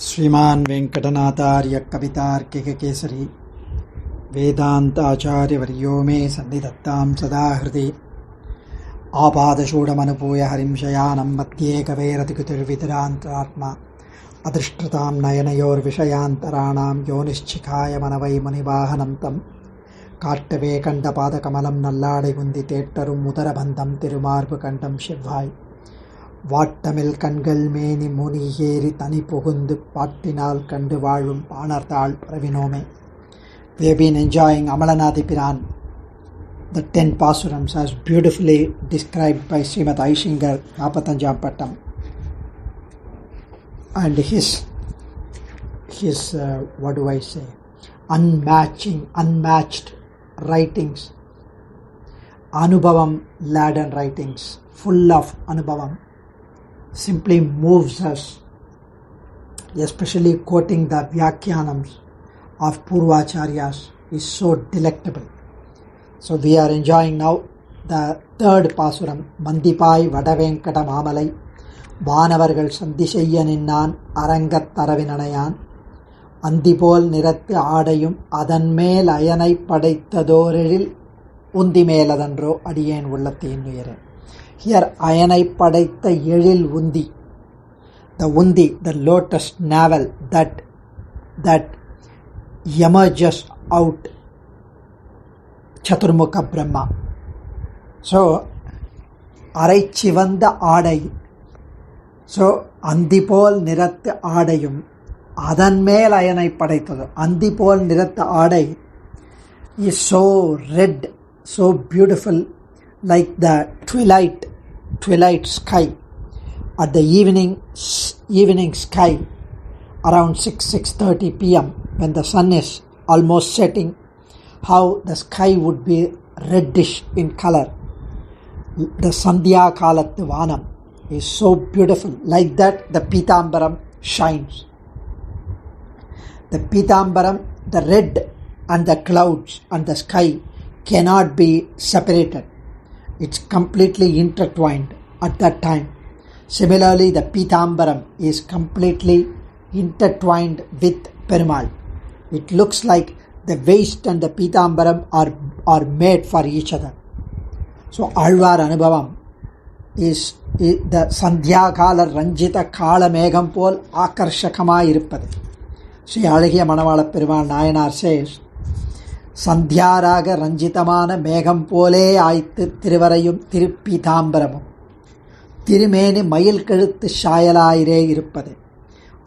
श्रीमान् वेंकटनाथार्य कवितार्किककेसरी वेदान्ताचार्यवर्यो मे सन्निधत्तां सदा हृदि आपादशूडमनुभूय हरिं शयानं मध्ये कवेरतिकुतिर्वितरान्तात्मा अदृष्टतां नयनयोर्विषयान्तराणां योनिश्चिखाय मनवै मुनिवाहनं तं काट्टवे कण्डपादकमलं नल्लाडै कुन्दी தேட்டரும் உதரபந்தம் திருமார்பு கண்டம் செவ்வாய் வாட்டமில் கண்கள் மேனி முனியேறி தனி புகுந்து பாட்டினால் கண்டு வாழும் பாணர்தாள் பிரவினோமே. We have been enjoying Amalanathi Piran, the 10 Pasurams as beautifully described by Srimad Aishingar Napatanjam and his what do I say, unmatched writings, Anubhavam laden writings, full of Anubhavam, simply moves us, especially quoting the Vyakhyanams of Purvacharyas is so delectable. So we are enjoying now the third Pasuram, Mandipai Vadavenkata Mamalai, Vanavargal Sandishayyaninnan Arangat Taravinanayan, Andipol Niratthi Adayum Adanmel Ayanai Padaithadorilil Undi Meladandro Adiyen Ullathin Nuyere. Here Ayanai Padaitha Yelil Undi, the Undi, the lotus navel that emerges out Chaturmukha Brahma. So Arai Chivanda Adai. So Andipol Nirathi Adayum Adanmel Ayanai Padaitha. Andipol Nirathi Adai is so red, so beautiful, like the twilight sky at the evening sky around 6:30 p.m. when the sun is almost setting, how the sky would be reddish in color. The Sandhya Kalat Vanam is so beautiful. Like that the Pitambaram shines. The Pitambaram, the red and the clouds and the sky cannot be separated. It's completely intertwined at that time. Similarly, the Pitambaram is completely intertwined with Perumal. It looks like the waist and the Pitambaram are made for each other. So Alvar Anubhavam is the Sandhya Kala Ranjita Kala Megam Pol Akarshakama Irupadu. Sri Alagiya Manavala Perumal Nayanar says, Sandhyaraga Ranjitamana Megam Pole Aithu Thiruvarayum Thirupitambaramum Tirumeni Mayil Kaluthu Shayalaire Irupadu.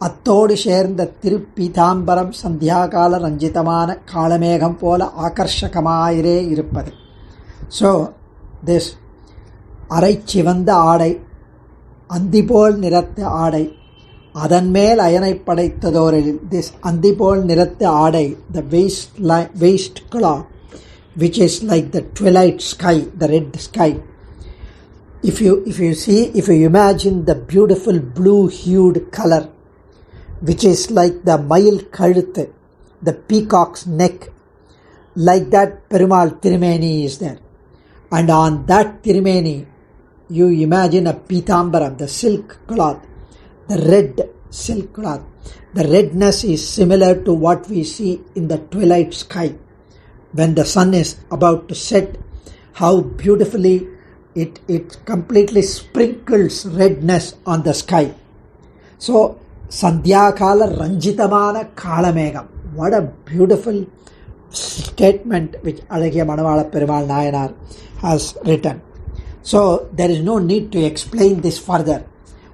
அத்தோடு சேர்ந்த திருப்பீதாம்பரம் சந்தியாகால ரஞ்சிதமான காலமேகம் போல ஆகர்ஷகமாயிரே இருப்பது. So this அரை சிவந்த ஆடை, அந்திபோல் நிறத்து ஆடை, அதன்மேல் அயனை படைத்ததோரில் this அந்திபோல் நிறத்து ஆடை, the waist cloth, which is like the twilight sky, the red sky. If you imagine the beautiful blue-hued color, which is like the Mayil Kaluthu, the peacock's neck, like that Perumal Tirumeni is there. And on that Tirumeni, you imagine a Pitambaram, the silk cloth, the red silk cloth. The redness is similar to what we see in the twilight sky. When the sun is about to set, how beautifully it completely sprinkles redness on the sky. So, Sandhyakala Ranjitamana Kalamegam. What a beautiful statement which Alagiya Manavala Perumal Nayanar has written. So there is no need to explain this further.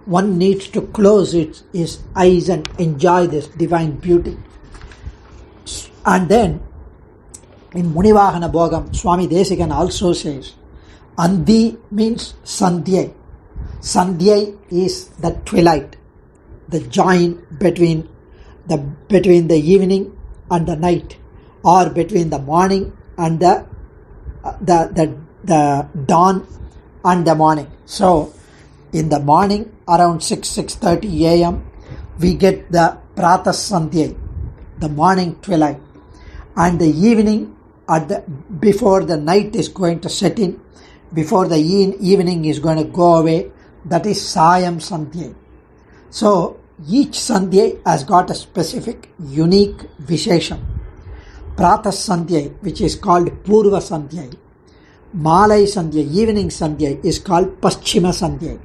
One needs to close his eyes and enjoy this divine beauty. And then in Munivahana Bhogam, Swami Desikan also says, Andi means Sandhyai. Sandhyai is the twilight, the join between the evening and the night, or between the morning and the dawn and the morning. So in the morning around 6:30 a.m. we get the Pratha Sandhyai, the morning twilight, and the evening before the night is going to set in, before the evening is going to go away, that is Sayam Sandhyai. So each Sandhya has got a specific, unique Vishesham. Pratha Sandhya, which is called Purva Sandhya. Malai Sandhya, evening Sandhya, is called Paschima Sandhya.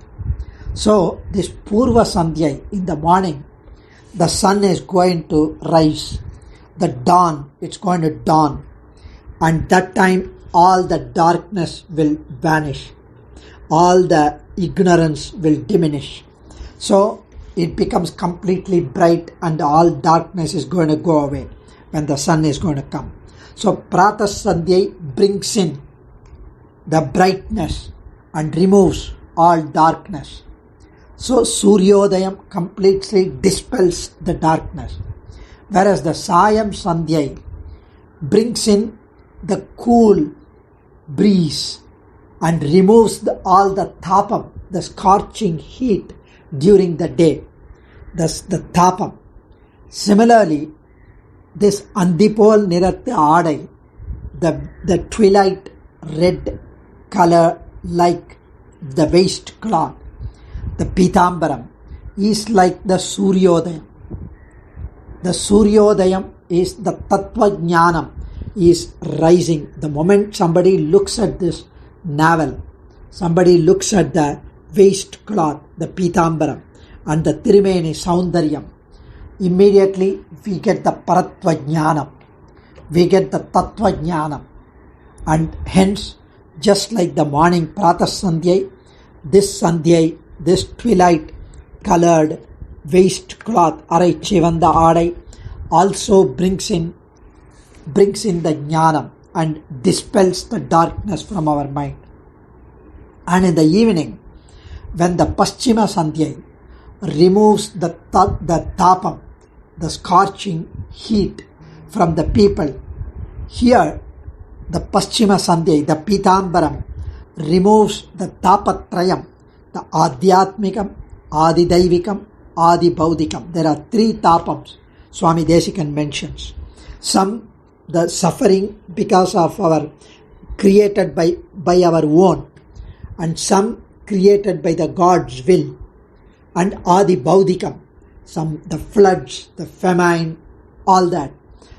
So, this Purva Sandhya, in the morning, the sun is going to rise. The dawn, it's going to dawn. And that time, all the darkness will vanish. All the ignorance will diminish. So, it becomes completely bright and all darkness is going to go away when the sun is going to come. So, Pratha Sandhya brings in the brightness and removes all darkness. So, Suryodayam completely dispels the darkness. Whereas the Sayam Sandhya brings in the cool breeze and removes all the tapam, the scorching heat during the day. Thus the tapam. Similarly, this Andipol Niratta Adai, the twilight red color like the waist cloth, the Pitambaram, is like the Suryodayam. The Suryodayam is the Tattva Jnanam is rising. The moment somebody looks at this navel, somebody looks at the waist cloth, the Pitambaram, and the Tirumeni Saundaryam, immediately we get the Paratva Jnanam, we get the Tattva Jnanam, and hence, just like the morning Pratha Sandhya, this twilight colored waist cloth, Arai Chivanda Adai, also brings in the Jnanam and dispels the darkness from our mind. And in the evening, when the Paschima Sandhya removes the tapam, the scorching heat from the people, here the Paschima Sandhya, the Pitambaram, removes the tapatrayam, the Adhyatmikam, Adidaivikam, Adibhaudikam. There are three tapams Swami Desikan mentions. Some, the suffering because of our created by our own, and some created by the God's will, and Adibhaudikam, some the floods, the famine, all that.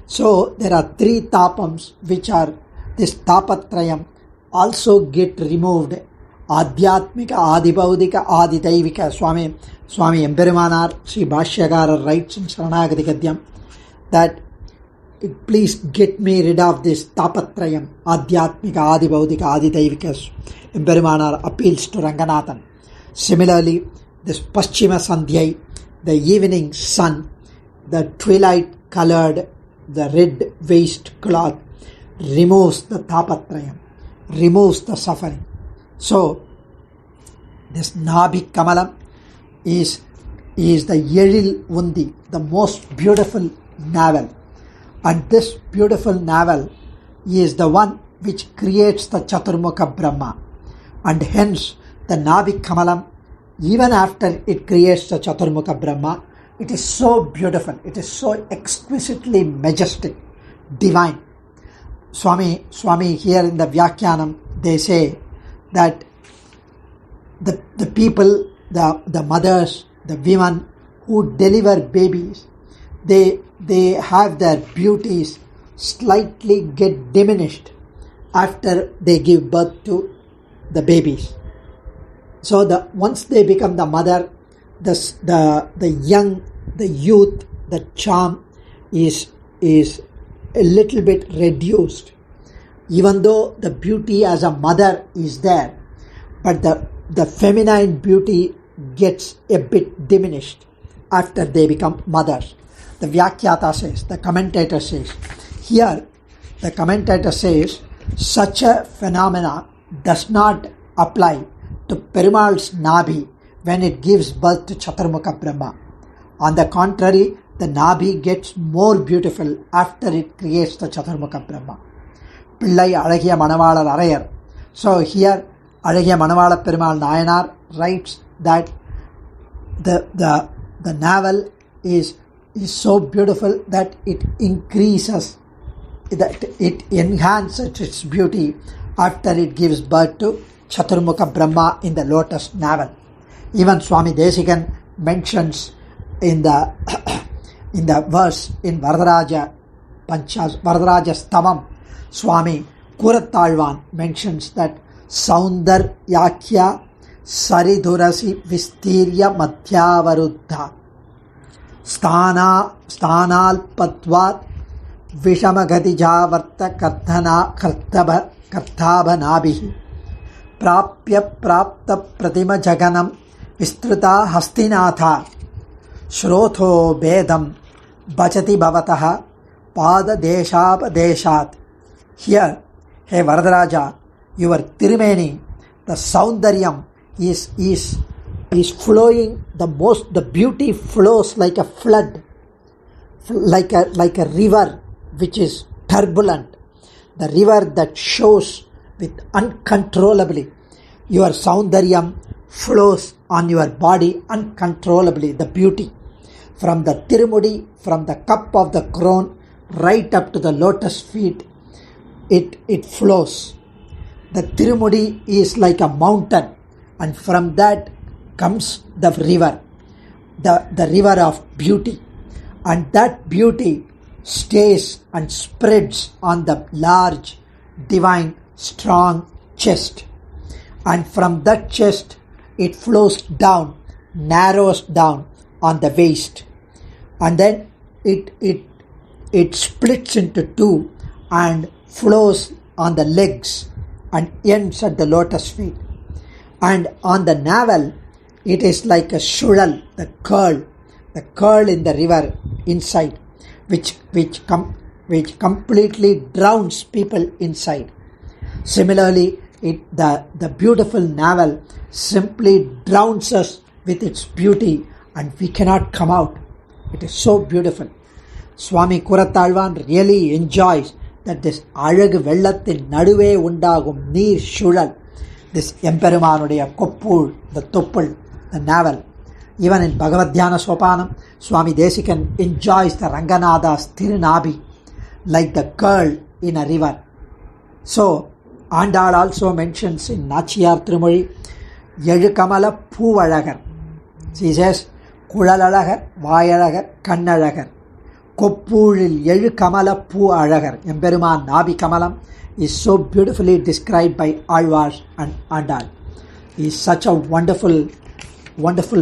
So there are three tapams which are this tapatrayam also get removed. Adhyatmika, Adibhaudika, Adidaivika. Swami Emberimanar, Sri Bhashyakara writes in Saranagati Gadyam that please get me rid of this tapatrayam, Adhyatmika, Adibhaudika, Adidaivika. Emberimanar appeals to Ranganathan. Similarly, this Paschima Sandhya, the evening sun, the twilight colored, the red waist cloth, removes the tapatrayam, removes the suffering. So, this Nabhi Kamalam is the Yedil Undi, the most beautiful navel. And this beautiful navel is the one which creates the Chaturmukha Brahma. And hence, the Nabhi Kamalam, even after it creates the Chaturmukha Brahma, it is so beautiful, it is so exquisitely majestic, divine. Swami here in the Vyakhyanam, they say that the people, the mothers, the women who deliver babies, they have their beauties slightly get diminished after they give birth to the babies. So once they become the mother, the youth, the charm is a little bit reduced. Even though the beauty as a mother is there, but the feminine beauty gets a bit diminished after they become mothers. The Vyakhyata says, the commentator says, here the commentator says, such a phenomena does not apply to Perumal's Nabhi when it gives birth to Chaturmukha Brahma. On the contrary, the Nabhi gets more beautiful after it creates the Chaturmukha Brahma. Pillai Alagiya Manavalar Arayar. So here Alagiya Manavala Perumal Nayanar writes that the navel is so beautiful that it increases, that it enhances its beauty after it gives birth to Chaturmukha Brahma in the lotus navel. Even Swami Desikan mentions in the in the verse in Varadaraja Stavam, Swami Kuratalvan mentions that Saundaryakya Saridurasi Vistirya Madhyavaruddha Sthanalpatvat Vishamagatijavarta Karthabhanabhihi Prapya Prapta Pratima Jaganam Vistruta Hastinatha Shrotho Bedam Bachati Bhavataha Pada Deshapadeshat. Here, hey Varadaraja, your Tirumeni, the Saundaryam is flowing the beauty flows like a flood, like a river which is turbulent, the river that shows with uncontrollably. Your Saundaryam flows on your body uncontrollably, the beauty. From the Tirumudi, from the cup of the crown, right up to the lotus feet, it flows. The Tirumudi is like a mountain, and from that comes the river, the river of beauty. And that beauty stays and spreads on the large, divine, strong chest. And from that chest, it flows down, narrows down on the waist. And then it splits into two and flows on the legs and ends at the lotus feet. And on the navel, it is like a shulal, the curl in the river inside, which completely drowns people inside. Similarly, the beautiful navel simply drowns us with its beauty, and we cannot come out. It is so beautiful. Swami Kuratalvan really enjoys that this Alagu Vellathin Naduve Undagum Neer Shulal, this Emperumanuடைய Koppul, the Toppul, the navel. Even in Bhagavad Dhyana Sopanam, Swami Desikan enjoys the Ranganatha's Tirunabhi like the curl in a river. So, Andal also mentions in Nachiyar Tirumozhi, Yezhukamala Poovalagar. She says, Kulalalagar, Vayalagar, Kannalagar. Koppulil Yezhukamala Poovalagar. Emperuman Nabi Kamalam is so beautifully described by Alvars and Andal. He is such a wonderful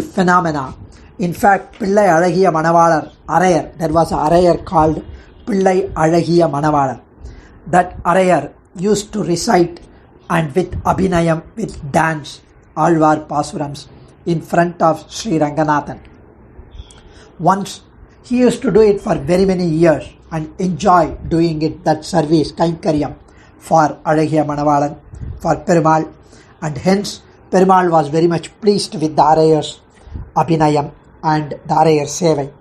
phenomena. In fact, Pillai Alagiya Manavalar, Arayar, there was an Arayar called Pillai Alagiya Manavalar. That Arayar used to recite and with Abhinayam, with dance, Alvar Pasurams in front of Sri Ranganathan. Once he used to do it for very many years and enjoy doing it, that service, Kainkaryam, for Alagiya Manavalan, for Perumal, and hence Perumal was very much pleased with the Arayar's Abhinayam and the Arayar Sevai.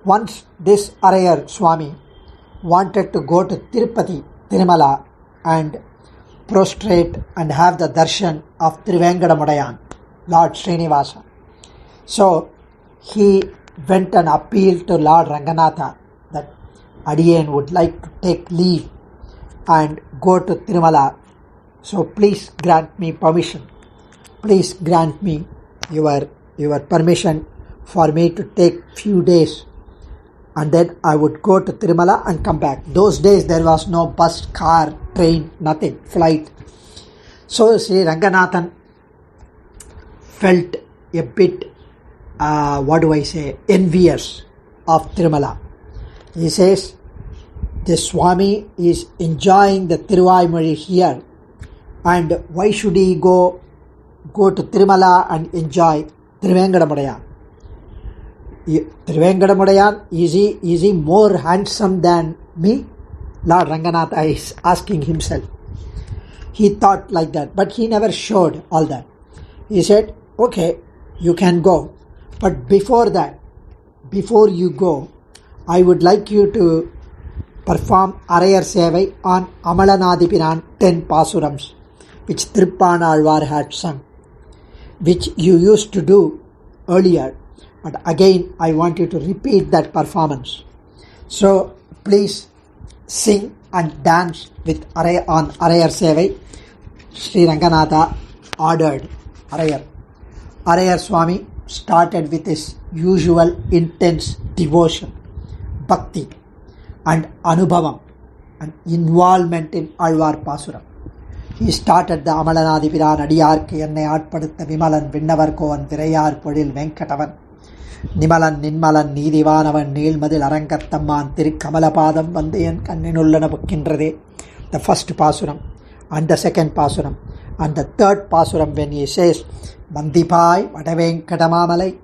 Once this Arayar Swami wanted to go to Tirupati, Tirumala, and prostrate and have the darshan of Trivengadamudayan, Lord Srinivasa. So he went and appealed to Lord Ranganatha that Adiyan would like to take leave and go to Tirumala. So please grant me permission. Please grant me your permission for me to take few days, and then I would go to Tirumala and come back. Those days there was no bus, car, train, nothing, flight. So Sri Ranganathan felt a bit, envious of Tirumala. He says, the Swami is enjoying the Tiruvaimozhi here, and why should he go to Tirumala and enjoy Trivengadamudayan? Trivengadamudayan, is he more handsome than me? Lord Ranganatha is asking himself. He thought like that, but he never showed all that. He said, okay, you can go. But before that, before you go, I would like you to perform Arayar Sevai on Amalanadipiran 10 Pasurams, which Tiruppanazhvar had sung, which you used to do earlier. But again, I want you to repeat that performance. So please sing and dance with on Arayar Sevai. Sri Ranganatha ordered Arayar. Arayar Swami started with his usual intense devotion, bhakti and anubhavam and involvement in Alvar Pasuram. He started the Amalanadipiran Adiyarku Ennai Aatpadutha Vimalan Vinnavarkovan Virayar Podil Venkatavan Nimalan Ninmalan Needivanavan Neelmadil Arangathamman Thirukkamalapadam Vandayan Kanninullana Pukkindrade. The first Pasuram and the second Pasuram and the third Pasuram, when he says Mandipai Vadavenkatamamalai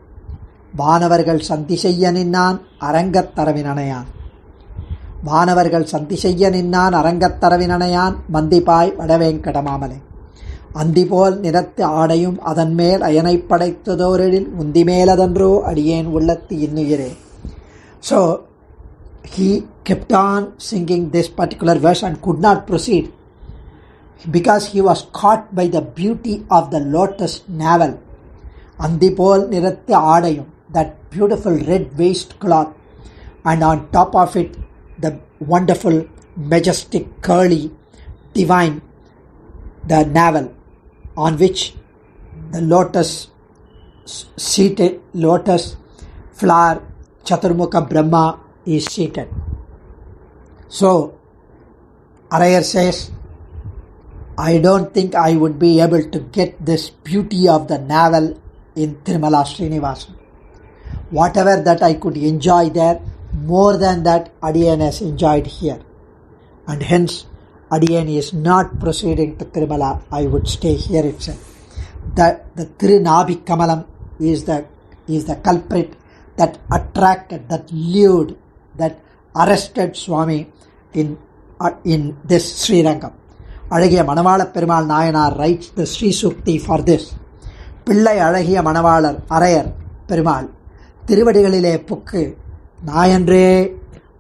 Vanavargal Santisayyaninnan Arangattaravinanayan. வானவர்கள் சந்தி செய்ய நின்னான் அரங்கத்தரவினனையான் மந்திபாய் வடவேங்கடமாமலை அந்திபோல் நிறத்து ஆடையும் அதன் மேல் அயனைப் படைத்ததோரெழில் உந்திமேலதன்றோ அடியேன் உள்ளத்து இன்னுயிரே. So he kept on singing this particular verse and could not proceed because he was caught by the beauty of the lotus navel. அந்திபோல் நிறத்து ஆடையும், that beautiful red waist cloth, and on top of it the wonderful, majestic, curly, divine, the navel on which the lotus seated, lotus flower Chaturmukha Brahma is seated. So Arayar says, I don't think I would be able to get this beauty of the navel in Tirumala Srinivasan. Whatever that I could enjoy there, more than that Adiyan has enjoyed here, and hence Adiyan is not proceeding to Tirumala. I would stay here itself. The Tirunabhi Kamalam is the culprit that attracted, that lured, that arrested Swami in this Srirangam. Alagiya Manavala Perumal Nayanar writes the Sri Sukti for this. Pillai Alagiya Manavalar Arayar Perumal Tiruvadigalile Pukku நாயன்றே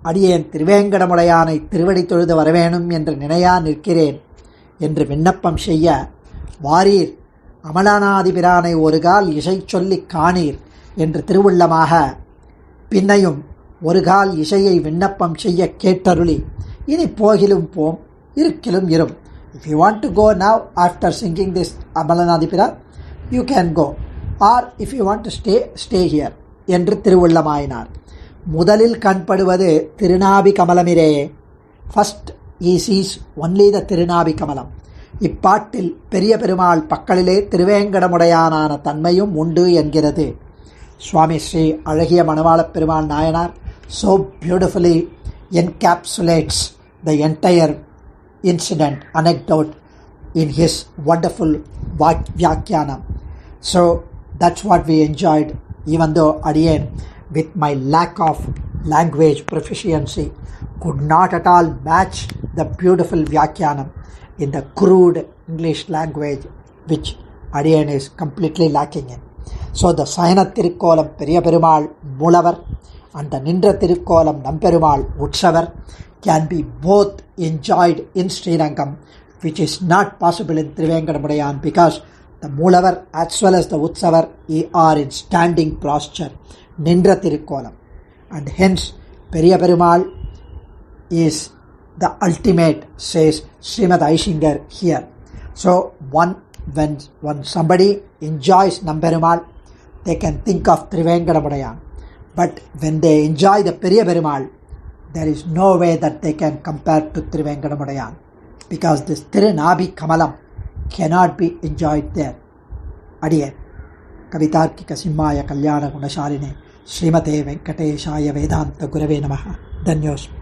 அடியேன் திருவேங்கடமுடையானை திருவடி தொழுது வரவேணும் என்று நினையா நிற்கிறேன் என்று விண்ணப்பம் செய்ய, வாரீர் அமலானாதிபிரானை ஒரு கால் இசை சொல்லி காணீர் என்று திருவுள்ளமாக பின்னையும் ஒரு கால் இசையை விண்ணப்பம் செய்ய கேட்டருளி, இனி போகிலும் போம் இருக்கிலும் இரும். If you want to go now after singing this Amalanadipiran, you can go, or if you want to stay here என்று திருவுள்ளமாயினார். முதலில் கண்படுவது திருநாபி கமலமிரே. First he sees only the திருநாபி கமலம். இப்பாட்டில் பெரிய பெருமாள் பக்கலிலே திருவேங்கடமுடையானான தன்மையும் உண்டு என்கிறது. சுவாமி ஸ்ரீ அழகிய மணவாளப் Perumal Nayanar so beautifully encapsulates the entire incident, anecdote in his wonderful Vyakyanam. So that's what we enjoyed, even though Adiyan, with my lack of language proficiency, could not at all match the beautiful Vyakyanam in the crude English language which Adiyan is completely lacking in. So the Sayana Tirukkolam Periya Perumal Mulavar and the Nindra Tirukkolam Namperumal Utsavar can be both enjoyed in Srirangam, which is not possible in Trivenkadamudayan because the Mulavar as well as the Utsavar are in standing posture, Nindra Tirukkolam, and hence Periya Perumal is the ultimate, says Srimad Aishinger here. So when somebody enjoys Namperumal, they can think of Trivenkadamudayan, but when they enjoy the Periya Perumal, there is no way that they can compare to Trivenkadamudayan because this Tirunabhi Kamalam cannot be enjoyed there. Adiyan Kavitarkika Simhaya Kalyana Gunashaline Srimate Venkateshaya Vedanta Gurave Namaha. Dhanyosmi.